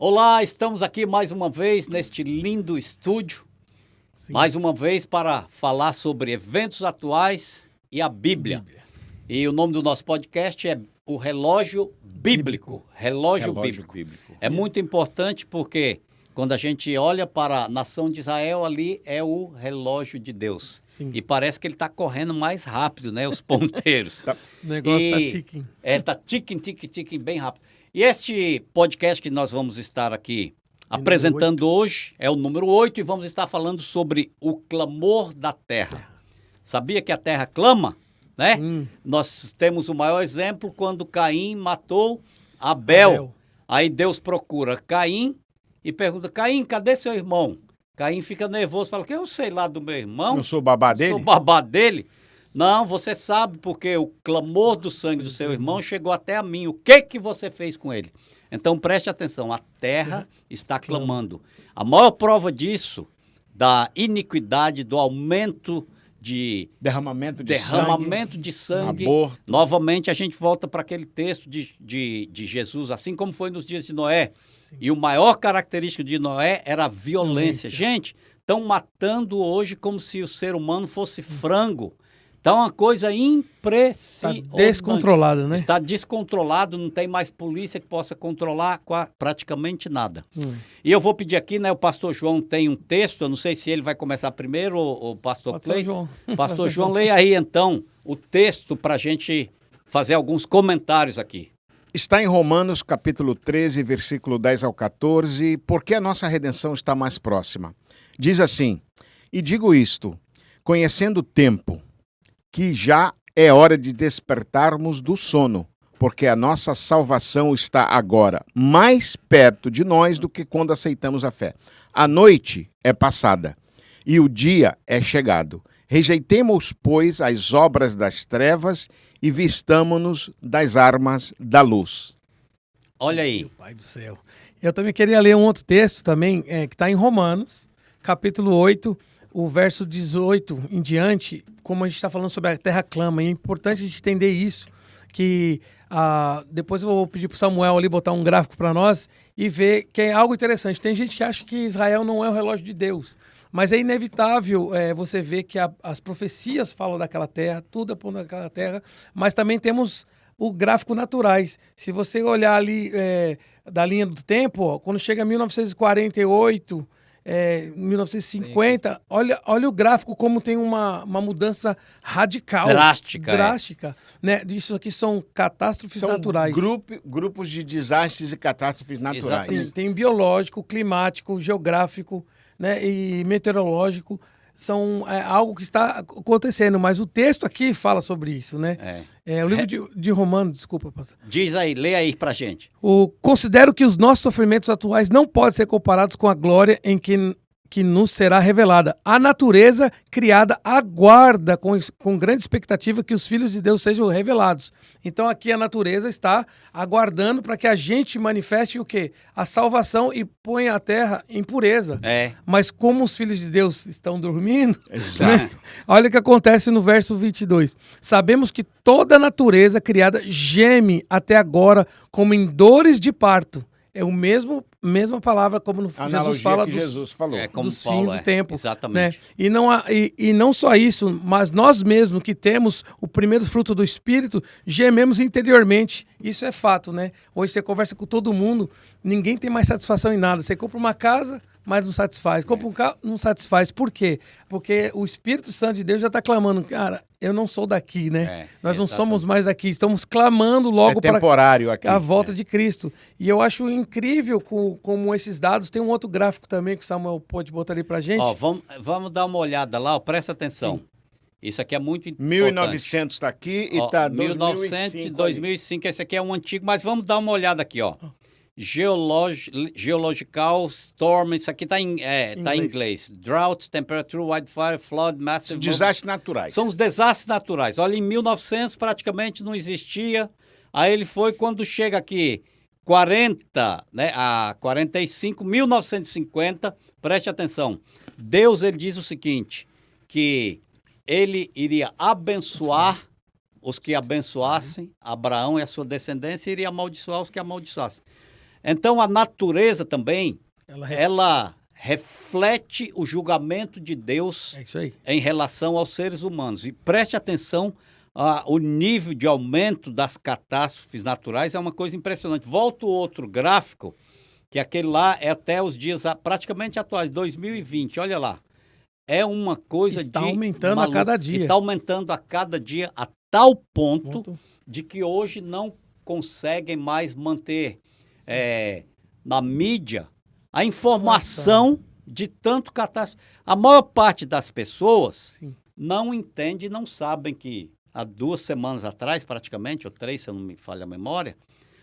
Olá, estamos aqui mais uma vez neste lindo estúdio, mais uma vez para falar sobre eventos atuais e a Bíblia. E o nome do nosso podcast é o Relógio Bíblico. Relógio Bíblico. É muito importante porque quando a gente olha para a nação de Israel, ali é o relógio de Deus. Sim. E parece que ele está correndo mais rápido, né? Os ponteiros. O negócio está ticking. Está ticking bem rápido. E este podcast que nós vamos estar aqui apresentando hoje é o número 8 e vamos estar falando sobre o clamor da terra. Sabia que a terra clama? Né? Sim. Nós temos o maior exemplo quando Caim matou Abel. Aí Deus procura Caim e pergunta: Caim, cadê seu irmão? Caim fica nervoso, fala que eu sei lá do meu irmão. Eu sou babá dele? Sou babá dele. Não, você sabe porque o clamor do sangue do seu irmão chegou até a mim. O que você fez com ele? Então preste atenção, a terra está clamando. A maior prova disso, da iniquidade, do aumento de derramamento de sangue. Aborto. Novamente a gente volta para aquele texto de Jesus, assim como foi nos dias de Noé. Sim. E o maior característico de Noé era a violência. Gente, estão matando hoje como se o ser humano fosse frango. Então, uma coisa impressionante. Está descontrolado, né? Está descontrolado, não tem mais polícia que possa controlar praticamente nada. E eu vou pedir aqui, né? O pastor João tem um texto, eu não sei se ele vai começar primeiro ou o pastor Cleiton. Pastor João, leia aí então o texto para a gente fazer alguns comentários aqui. Está em Romanos capítulo 13, versículo 10 ao 14, porque a nossa redenção está mais próxima. Diz assim: e digo isto, conhecendo o tempo, que já é hora de despertarmos do sono, porque a nossa salvação está agora mais perto de nós do que quando aceitamos a fé. A noite é passada e o dia é chegado. Rejeitemos, pois, as obras das trevas e vistamo-nos das armas da luz. Olha aí. Meu Pai do céu. Eu também queria ler um outro texto também, que está em Romanos, capítulo 8, o verso 18 em diante, como a gente está falando sobre a terra clama, e é importante a gente entender isso, que depois eu vou pedir para o Samuel ali botar um gráfico para nós e ver que é algo interessante. Tem gente que acha que Israel não é o relógio de Deus, mas é inevitável você ver que as profecias falam daquela terra, tudo aponta daquela terra, mas também temos o gráfico naturais. Se você olhar ali da linha do tempo, ó, quando chega a 1948... 1950, olha o gráfico como tem uma mudança radical. Drástica. Né? Isso aqui são catástrofes naturais. Grupos de desastres e catástrofes naturais. Sim, tem biológico, climático, geográfico, né? E meteorológico. São algo que está acontecendo, mas o texto aqui fala sobre isso, né? O livro de Romanos, desculpa, pastor. Diz aí, lê aí pra gente. Considero que os nossos sofrimentos atuais não podem ser comparados com a glória em que nos será revelada. A natureza criada aguarda com grande expectativa que os filhos de Deus sejam revelados. Então aqui a natureza está aguardando para que a gente manifeste o quê? A salvação e ponha a terra em pureza. Mas como os filhos de Deus estão dormindo, né? Olha o que acontece no verso 22. Sabemos que toda a natureza criada geme até agora como em dores de parto. É a mesma palavra como Jesus fala Jesus falou. Como dos Paulo, fins do tempo. Exatamente. Né? E não só isso, mas nós mesmos que temos o primeiro fruto do Espírito, gememos interiormente. Isso é fato, né? Hoje você conversa com todo mundo, ninguém tem mais satisfação em nada. Você compra uma casa, mas não satisfaz. Compra um carro, não satisfaz. Por quê? Porque o Espírito Santo de Deus já está clamando, cara, eu não sou daqui, né? Nós não somos mais daqui. Estamos clamando logo para a volta de Cristo. E eu acho incrível como esses dados. Tem um outro gráfico também que o Samuel pode botar ali para gente. Ó, vamos dar uma olhada lá, ó, presta atenção. Sim. Isso aqui é muito importante. 1900 está aqui e está 1900 e 2005. Esse aqui é um antigo, mas vamos dar uma olhada aqui, ó. Geological Storm, isso aqui está em inglês. Droughts, Temperature, Wildfire, Flood, Massive... Desastres naturais. São os desastres naturais. Olha, em 1900 praticamente não existia. Aí ele foi quando chega aqui 40, né, a 45, 1950, preste atenção. Deus, ele diz o seguinte, que ele iria abençoar os que abençoassem, Abraão e a sua descendência, e iria amaldiçoar os que amaldiçoassem. Então, a natureza também, Ela ela reflete o julgamento de Deus É isso aí. em relação aos seres humanos. E preste atenção, o nível de aumento das catástrofes naturais é uma coisa impressionante. Volta o outro gráfico, que aquele lá é até os dias praticamente atuais, 2020, olha lá. É uma coisa Está de aumentando a cada dia. Está aumentando a cada dia a tal ponto Ponto. de que hoje não conseguem mais manter na mídia a informação de tanto catástrofe. A maior parte das pessoas Sim. não entende e não sabem que há 2 semanas atrás, praticamente, ou 3, se eu não me falha a memória,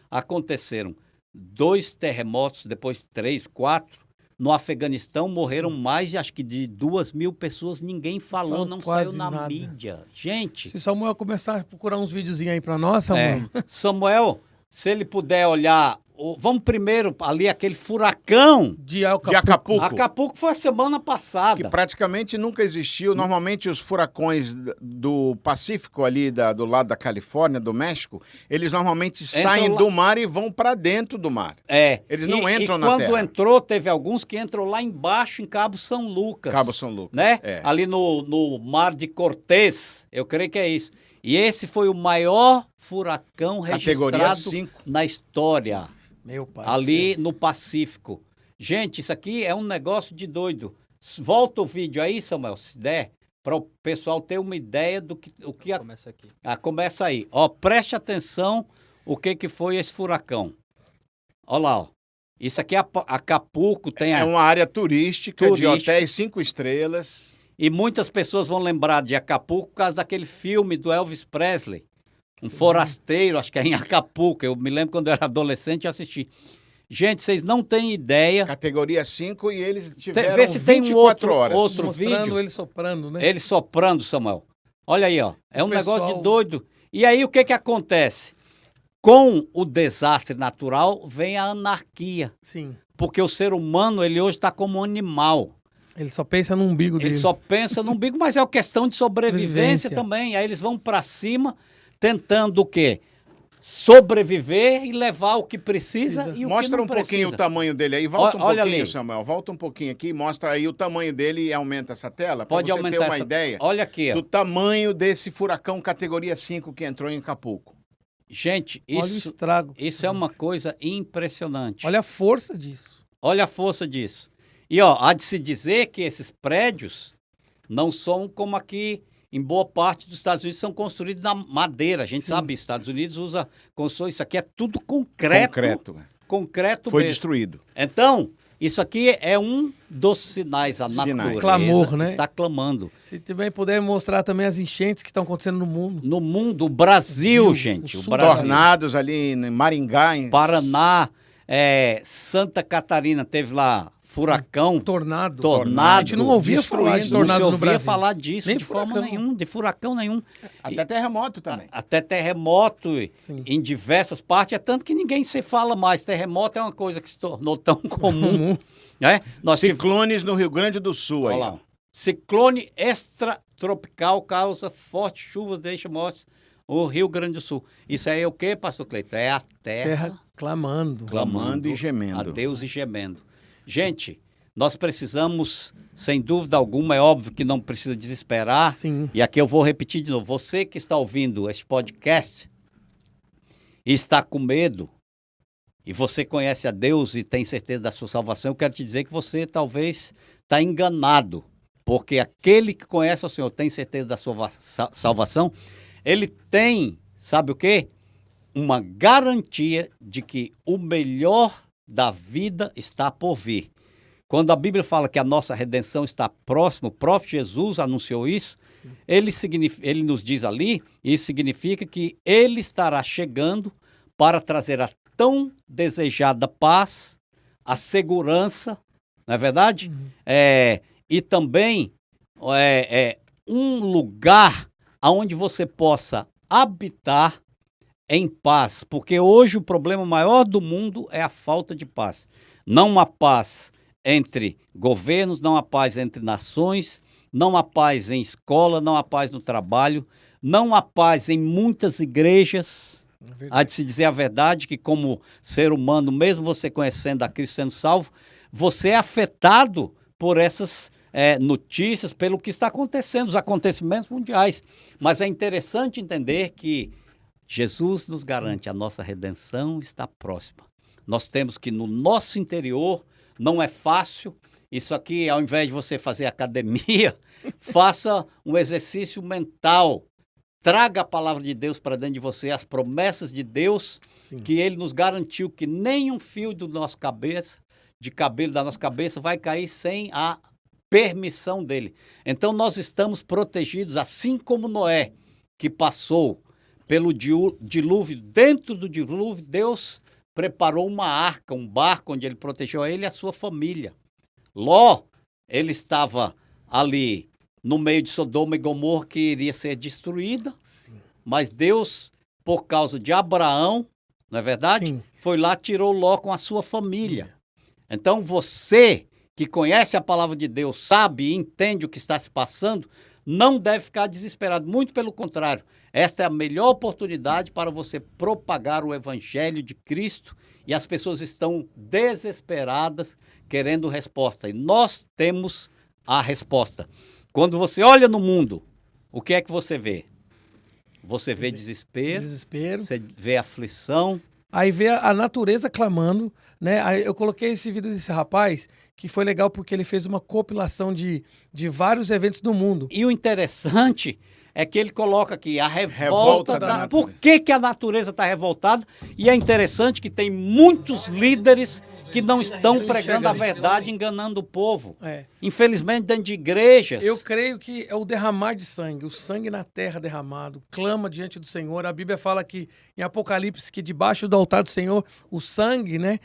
aconteceram 2 terremotos, depois 3, 4. No Afeganistão morreram mais, acho que de 2.000 pessoas. Ninguém falou, não saiu na nada. mídia. Gente, Se Samuel começar a procurar uns videozinhos aí pra nós, Samuel. Samuel, se ele puder olhar, vamos primeiro ali aquele furacão. De Acapulco. De Acapulco. Acapulco foi a semana Que passada. praticamente nunca existiu. Normalmente os furacões do Pacífico ali do lado da Califórnia, do México, eles normalmente saem lá- do mar e vão para dentro do mar. Eles não entram na quando terra. entrou, teve alguns que entram lá embaixo, em Cabo São Lucas. Cabo São Lucas. Né? É. Ali no Mar de Cortés, eu creio que é isso. E esse foi o maior furacão Categoria registrado 5. na história, Meu pai. ali no Pacífico. Gente, isso aqui é um negócio de doido. Volta o vídeo aí, Samuel, se der, para o pessoal ter uma ideia do que... Começa aqui. Começa aí. Ó, preste atenção o que foi esse furacão. Olha lá, ó. Isso aqui é Acapulco, tem É uma área turística, de Turística. hotéis 5 estrelas. E muitas pessoas vão lembrar de Acapulco por causa daquele filme do Elvis Presley. Um forasteiro, acho que é em Acapulco. Eu me lembro quando eu era adolescente e assisti. Gente, vocês não têm ideia. Categoria 5 e eles tiveram Vê se tem um 24 horas. outro Mostrando vídeo. ele soprando, né? Ele soprando, Samuel. Olha aí, ó. É um negócio pessoal- de doido. E aí o que acontece? Com o desastre natural vem a anarquia. Sim. Porque o ser humano, ele hoje está como um animal. Ele só pensa no umbigo Ele dele. só pensa no umbigo, mas é uma questão de sobrevivência Sobrevivência. também. Aí eles vão para cima tentando o quê? Sobreviver e levar o que precisa e o Mostra que não um pouquinho o precisa. tamanho dele aí. Volta um Olha pouquinho, ali. Samuel. Volta um pouquinho aqui. Mostra aí o tamanho dele e aumenta essa tela. Para Pode você aumentar ter uma essa... ideia Olha aqui, ó. do tamanho desse furacão categoria 5 que entrou em Acapulco. Gente, Olha o isso estrago. é uma coisa impressionante. Olha a força disso. Olha a força disso. E ó, há de se dizer que esses prédios não são como aqui em boa parte dos Estados Unidos, são construídos na madeira. A gente sabe, Estados Unidos usa construção. Isso aqui é tudo concreto. Concreto Foi mesmo. destruído. Então, isso aqui é um dos sinais. A Sinais. natureza Clamor, né? está clamando. Se também puder mostrar também as enchentes que estão acontecendo no mundo. No mundo, o Brasil, gente. O sul Brasil. Tornados ali em Maringá. Paraná, Santa Catarina, teve lá furacão. Tornado. Tornado. A gente não ouvia falar de Não tornado se no ouvia Brasil. falar disso Nem de forma furacão. nenhuma, de furacão nenhum. Até terremoto também. Até terremoto Sim. em diversas partes, é tanto que ninguém se fala mais. Terremoto é uma coisa que se tornou tão comum. Né? Nós tivemos, Ciclones no Rio Grande do Sul. Aí, olha lá, ciclone extratropical causa fortes chuvas, deixa mortes no Rio Grande do Sul. Isso aí é o quê, pastor Cleiton? É a Terra clamando. Clamando e gemendo. A Deus e gemendo. Gente, nós precisamos, sem dúvida alguma, é óbvio que não precisa desesperar. Sim. E aqui eu vou repetir de novo. Você que está ouvindo este podcast e está com medo, e você conhece a Deus e tem certeza da sua salvação, eu quero te dizer que você talvez está enganado. Porque aquele que conhece o Senhor, tem certeza da sua salvação, ele tem, sabe o quê? Uma garantia de que o melhor da vida está por vir. Quando a Bíblia fala que a nossa redenção está próxima, o próprio Jesus anunciou isso, ele nos diz ali, isso significa que ele estará chegando para trazer a tão desejada paz, a segurança, não é verdade? E também um lugar onde você possa habitar em paz, porque hoje o problema maior do mundo é a falta de paz. Não há paz entre governos, não há paz entre nações, não há paz em escola, não há paz no trabalho, não há paz em muitas igrejas, Há de se dizer a verdade que, como ser humano, mesmo você conhecendo a Cristo sendo salvo, você é afetado por essas notícias, pelo que está acontecendo, os acontecimentos mundiais. Mas é interessante entender que Jesus nos garante a nossa redenção está próxima. Nós temos que, no nosso interior, não é fácil. Isso aqui, ao invés de você fazer academia, faça um exercício mental. Traga a palavra de Deus para dentro de você, as promessas de Deus, que Ele nos garantiu que nenhum fio do nosso cabelo da nossa cabeça vai cair sem a permissão dele. Então nós estamos protegidos, assim como Noé, que passou pelo dilúvio. Dentro do dilúvio, Deus preparou uma arca, um barco, onde ele protegeu a ele e a sua família. Ló, ele estava ali no meio de Sodoma e Gomorra, que iria ser destruída, mas Deus, por causa de Abraão, não é verdade? Sim. Foi lá, tirou Ló com a sua família. Então você, que conhece a palavra de Deus, sabe e entende o que está se passando, não deve ficar desesperado. Muito pelo contrário, esta é a melhor oportunidade para você propagar o evangelho de Cristo, e as pessoas estão desesperadas querendo resposta. E nós temos a resposta. Quando você olha no mundo, o que é que você vê? Você vê desespero, você vê aflição. Aí vê a natureza clamando, né? Aí eu coloquei esse vídeo desse rapaz, que foi legal porque ele fez uma compilação de vários eventos do mundo. E o interessante é que ele coloca aqui a revolta da... Por que a natureza está revoltada? E é interessante que tem muitos líderes que não estão pregando a verdade, enganando o povo. Infelizmente, dentro de igrejas. Eu creio que é o derramar de sangue, o sangue na terra derramado, clama diante do Senhor. A Bíblia fala que, em Apocalipse, que debaixo do altar do Senhor, o sangue, né,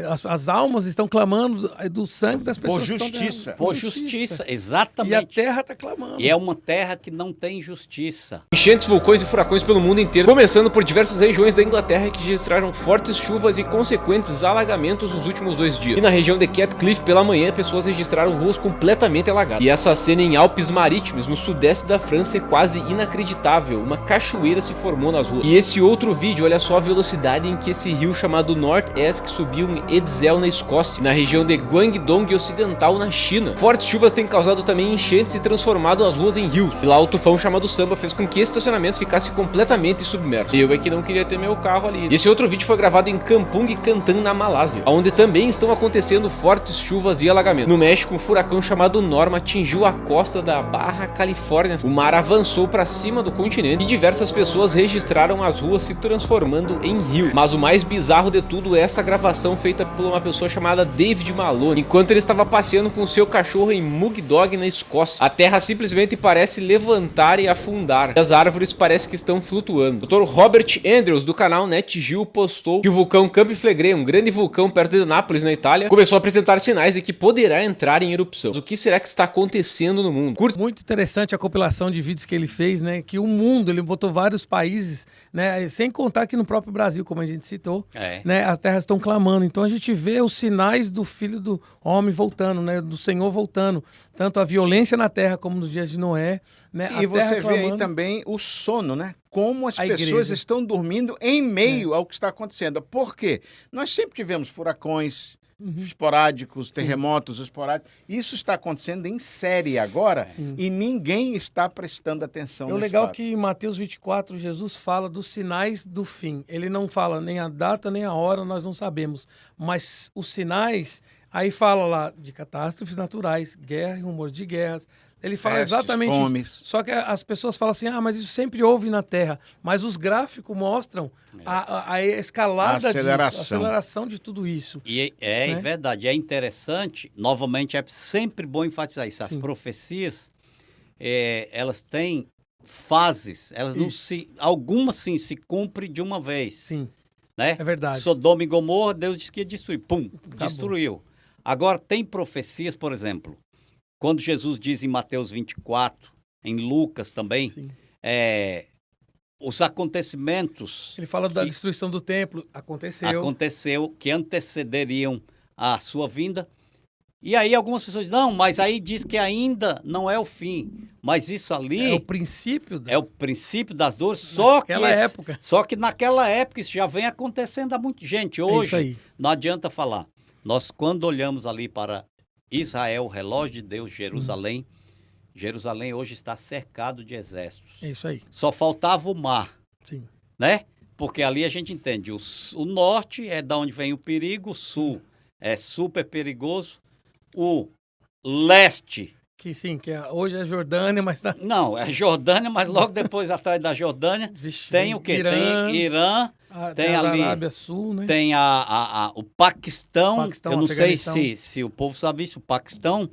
as almas estão clamando do sangue das pessoas. Por justiça. Por justiça, exatamente. E a terra está clamando. E é uma terra que não tem justiça. Enchentes, vulcões e furacões pelo mundo inteiro, começando por diversas regiões da Inglaterra que registraram fortes chuvas e consequentes alagamentos nos últimos 2 dias. E na região de Catcliffe, pela manhã, pessoas registraram ruas completamente alagadas. E essa cena em Alpes Marítimos, no sudeste da França, é quase inacreditável. Uma cachoeira se formou nas ruas. E esse outro vídeo, olha só a velocidade em que esse rio chamado North Esk subiu em Edzell, na Escócia, na região de Guangdong Ocidental, na China. Fortes chuvas têm causado também enchentes e transformado as ruas em rios. E lá o tufão chamado Samba fez com que esse estacionamento ficasse completamente submerso. Eu é que não queria ter meu carro ali. E esse outro vídeo foi gravado em Kampung Kantan, na Malásia, onde também estão acontecendo fortes chuvas e alagamentos. No México, um furacão chamado Norma atingiu a costa da Baja Califórnia. O mar avançou para cima do continente e diversas pessoas registraram as ruas se transformando em rio. Mas o mais bizarro de tudo é essa gravação feita por uma pessoa chamada David Malone, enquanto ele estava passeando com seu cachorro em Mugdog, na Escócia. A terra simplesmente parece levantar e afundar. E as árvores parecem que estão flutuando. O Dr. Robert Andrews, do canal NetGeo, postou que o vulcão Campi Flegrei, um grande vulcão perto de Nápoles, na Itália, começou a apresentar sinais de que poderá entrar em erupção. Mas o que será que está acontecendo no mundo? Muito interessante a compilação de vídeos que ele fez, né? Que o mundo, ele botou vários países, né? Sem contar que no próprio Brasil, como a gente citou, né? As terras estão clamando. Então a gente vê os sinais do Filho do Homem voltando, né? Do Senhor voltando. Tanto a violência na terra como nos dias de Noé, né? E você vê aí também o sono, né? Como as pessoas estão dormindo em meio ao que está acontecendo. Por quê? Nós sempre tivemos furacões esporádicos, terremotos esporádicos. Isso está acontecendo em série agora e ninguém está prestando atenção nisso. É legal que em Mateus 24, Jesus fala dos sinais do fim. Ele não fala nem a data, nem a hora, nós não sabemos. Mas os sinais, aí fala lá de catástrofes naturais, guerra e rumores de guerras. Ele fala exatamente isso. Só que as pessoas falam assim, mas isso sempre houve na Terra. Mas os gráficos mostram a escalada, a aceleração de tudo isso. E é verdade, é interessante, novamente é sempre bom enfatizar isso. As profecias, elas têm fases, elas não algumas sim se cumprem de uma vez. Sim, né? É verdade. Sodoma e Gomorra, Deus disse que ia destruir, pum, destruiu. Agora tem profecias, por exemplo, quando Jesus diz em Mateus 24, em Lucas também, os acontecimentos... Ele fala da destruição do templo, aconteceu, que antecederiam a sua vinda. E aí algumas pessoas dizem, não, mas aí diz que ainda não é o fim. Mas isso ali É o princípio. é o princípio das dores, época. Só que naquela época isso já vem acontecendo há muito. Gente, isso hoje aí. não adianta falar. Nós, quando olhamos ali para Israel, o relógio de Deus, Jerusalém, Jerusalém hoje está cercado de exércitos. É isso aí. Só faltava o mar, Sim. né? Porque ali a gente entende, o norte é da onde vem o perigo, o sul é super perigoso, o leste... Que sim, hoje é Jordânia, mas tá... Não, é Jordânia, mas logo depois, atrás da Jordânia, Vixe, tem o quê? Irã, Tem Irã, tem a ali... Arábia Sul, né? Tem o Paquistão, eu não sei Afeganistão. se o povo sabe isso, o Paquistão,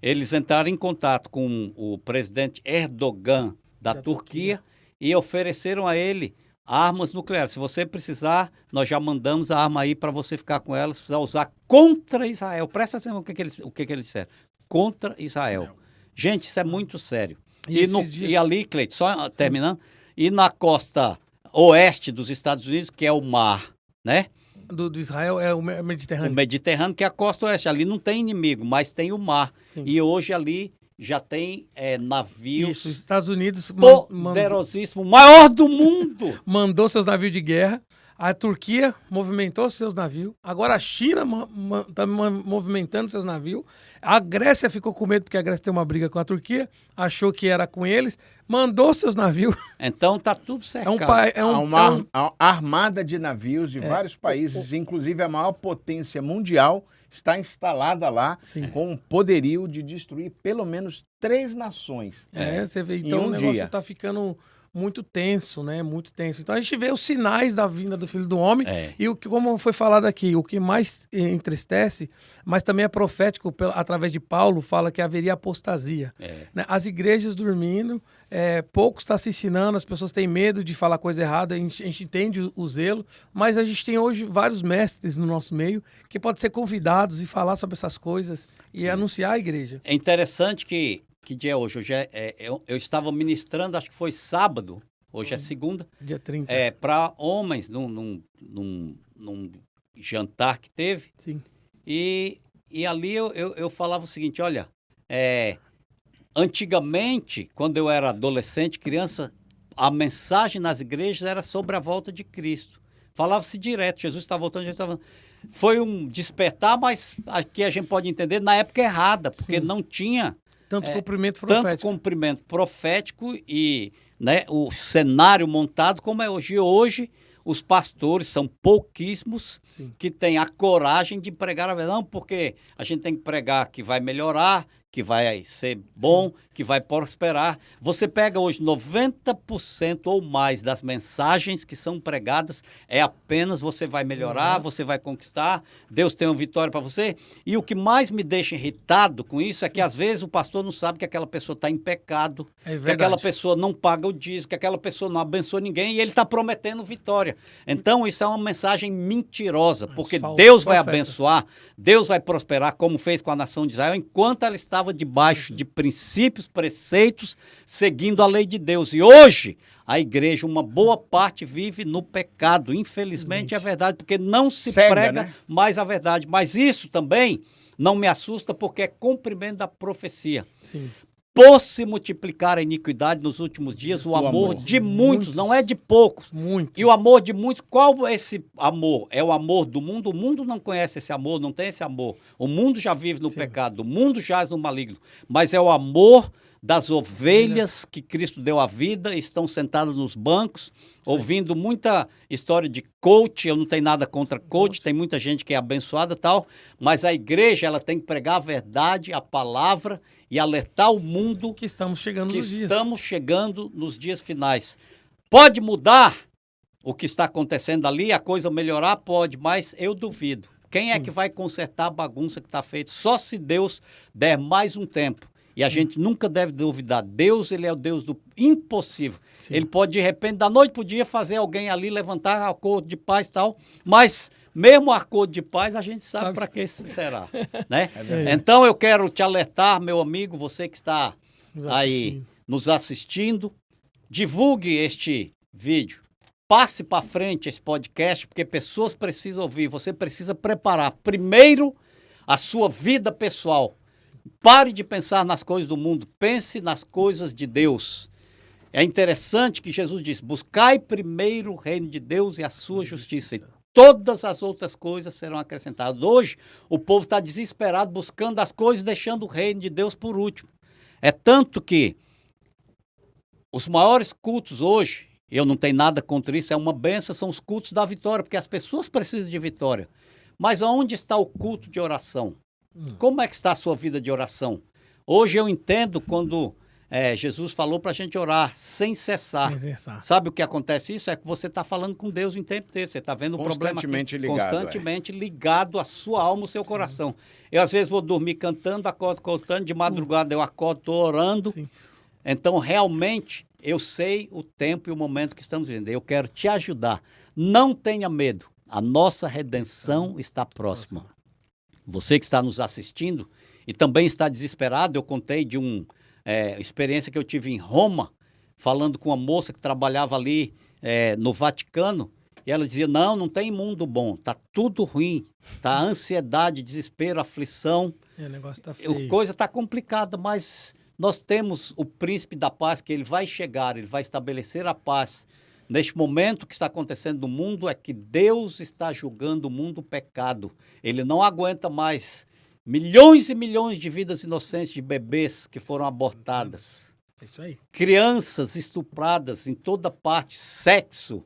eles entraram em contato com o presidente Erdogan da Turquia e ofereceram a ele armas nucleares. Se você precisar, nós já mandamos a arma aí para você ficar com ela, se precisar usar contra Israel. Presta atenção o que eles disseram. Contra Israel. Gente, isso é muito sério. E ali, Cleiton, só terminando, e na costa oeste dos Estados Unidos, que é o mar, né? Do Israel é o Mediterrâneo. O Mediterrâneo, que é a costa oeste. Ali não tem inimigo, mas tem o mar. Sim. E hoje ali já tem navios... Isso, os Estados Unidos poderosíssimo, maior do mundo. mandou seus navios de guerra. A Turquia movimentou seus navios. Agora a China está movimentando seus navios. A Grécia ficou com medo porque a Grécia tem uma briga com a Turquia. Achou que era com eles. Mandou seus navios. Então tá tudo cercado. Há uma armada de navios de vários países, inclusive a maior potência mundial, está instalada lá com o poderio de destruir pelo menos 3 nações. Você vê. Então o negócio está ficando muito tenso, né? Muito tenso. Então a gente vê os sinais da vinda do Filho do Homem e como foi falado aqui, o que mais entristece, mas também é profético através de Paulo, fala que haveria apostasia. Né? As igrejas dormindo, pouco está se ensinando, as pessoas têm medo de falar coisa errada, a gente entende o zelo, mas a gente tem hoje vários mestres no nosso meio que podem ser convidados e falar sobre essas coisas e anunciar a igreja. É interessante que dia é hoje? Hoje eu estava ministrando, acho que foi sábado, hoje é segunda. Dia 30. Para homens, num jantar que teve. Sim. E ali eu falava o seguinte, olha, antigamente, quando eu era adolescente, criança, a mensagem nas igrejas era sobre a volta de Cristo. Falava-se direto, Jesus está voltando, Jesus está voltando. Foi um despertar, mas aqui a gente pode entender na época errada, porque não tinha... Tanto cumprimento profético e o cenário montado como é hoje. E hoje os pastores são pouquíssimos que têm a coragem de pregar a verdade. Não, porque a gente tem que pregar que vai melhorar, que vai ser bom, que vai prosperar. Você pega hoje 90% ou mais das mensagens que são pregadas é apenas você vai melhorar, você vai conquistar, Deus tem uma vitória para você. E o que mais me deixa irritado com isso é que às vezes o pastor não sabe que aquela pessoa está em pecado, que aquela pessoa não paga o dízimo, que aquela pessoa não abençoa ninguém e ele está prometendo vitória. Então isso é uma mensagem mentirosa, porque Deus vai abençoar, Deus vai prosperar, como fez com a nação de Israel, enquanto ela estava debaixo de princípios, preceitos, seguindo a lei de Deus. E hoje, a igreja, uma boa parte vive no pecado. Infelizmente, é verdade, porque não se prega mais a verdade. Mas isso também não me assusta, porque é cumprimento da profecia. Sim. Por se multiplicar a iniquidade nos últimos dias, o amor de muitos, não é de poucos. E o amor de muitos, qual é esse amor? É o amor do mundo? O mundo não conhece esse amor, não tem esse amor. O mundo já vive no pecado, o mundo jaz no maligno. Mas é o amor das ovelhas que Cristo deu a vida, estão sentadas nos bancos, ouvindo muita história de coach. Eu não tenho nada contra coach, tem muita gente que é abençoada e tal, mas a igreja ela tem que pregar a verdade, a palavra e alertar o mundo que estamos chegando nos dias finais. Pode mudar o que está acontecendo ali, a coisa melhorar? Pode, mas eu duvido. Quem é que vai consertar a bagunça que está feita? Só se Deus der mais um tempo. E a gente nunca deve duvidar. Deus, ele é o Deus do impossível. Ele pode, de repente, da noite para o dia, fazer alguém ali levantar acordo de paz e tal, mas mesmo acordo de paz, a gente sabe para que será. Né? Então, eu quero te alertar, meu amigo, você que está aí nos assistindo, divulgue este vídeo. Passe para frente esse podcast, porque pessoas precisam ouvir. Você precisa preparar primeiro a sua vida pessoal. Pare de pensar nas coisas do mundo, pense nas coisas de Deus. É interessante que Jesus disse, buscai primeiro o reino de Deus e a sua justiça, e todas as outras coisas serão acrescentadas. Hoje, o povo está desesperado buscando as coisas, deixando o reino de Deus por último. É tanto que os maiores cultos hoje, eu não tenho nada contra isso, é uma benção, são os cultos da vitória, porque as pessoas precisam de vitória. Mas aonde está o culto de oração? Como é que está a sua vida de oração? Hoje eu entendo quando Jesus falou para a gente orar sem cessar. Sem cessar. Sabe o que acontece isso? É que você está falando com Deus o tempo inteiro. Você está vendo o problema aqui, constantemente ligado à sua alma, ao seu coração. Eu às vezes vou dormir cantando, acordo cantando, de madrugada eu acordo, estou orando. Sim. Então realmente eu sei o tempo e o momento que estamos vivendo. Eu quero te ajudar. Não tenha medo. A nossa redenção está próxima. Você que está nos assistindo e também está desesperado, eu contei de uma experiência que eu tive em Roma, falando com uma moça que trabalhava ali no Vaticano, e ela dizia, não tem mundo bom, está tudo ruim, está ansiedade, desespero, aflição, O negócio está feio. a coisa está complicada, mas nós temos o príncipe da paz, que ele vai chegar, ele vai estabelecer a paz. Neste momento, o que está acontecendo no mundo é que Deus está julgando o mundo pecado. Ele não aguenta mais milhões e milhões de vidas inocentes de bebês que foram abortadas. É isso aí. Crianças estupradas em toda parte, sexo,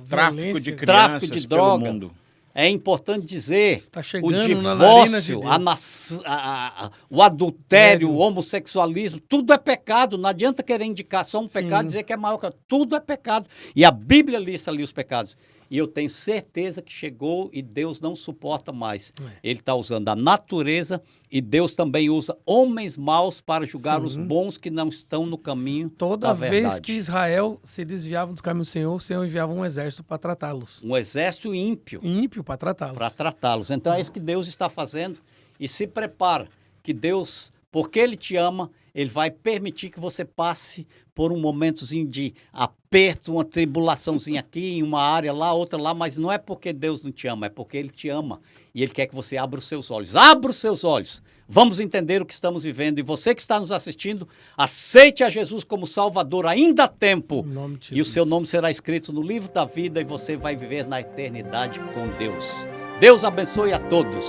Tráfico de violência. crianças Tráfico de pelo droga. mundo. É importante dizer, Está o chegando na narina de divórcio, Deus. o adultério, Sério? o homossexualismo, tudo é pecado. Não adianta querer indicar só um pecado e dizer que é maior que outro. Tudo é pecado. E a Bíblia lista ali os pecados. E eu tenho certeza que chegou e Deus não suporta mais. Ele está usando a natureza e Deus também usa homens maus para julgar Sim. os bons que não estão no caminho Toda da vez verdade. que Israel se desviava dos caminhos do Senhor, o Senhor enviava um exército para tratá-los. Um exército ímpio. Ímpio para tratá-los. Para tratá-los. Então é isso que Deus está fazendo e se prepara que Deus, porque Ele te ama, Ele vai permitir que você passe por um momentozinho de aperto, uma tribulaçãozinha aqui, em uma área lá, outra lá, mas não é porque Deus não te ama, é porque Ele te ama e Ele quer que você abra os seus olhos. Abra os seus olhos. Vamos entender o que estamos vivendo e você que está nos assistindo, aceite a Jesus como Salvador, ainda há tempo. Em nome de E o Jesus. seu nome será escrito no livro da vida e você vai viver na eternidade com Deus. Deus abençoe a todos.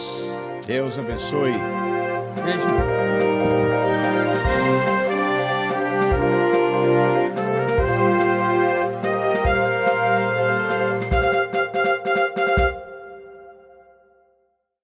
Deus abençoe. Beijo.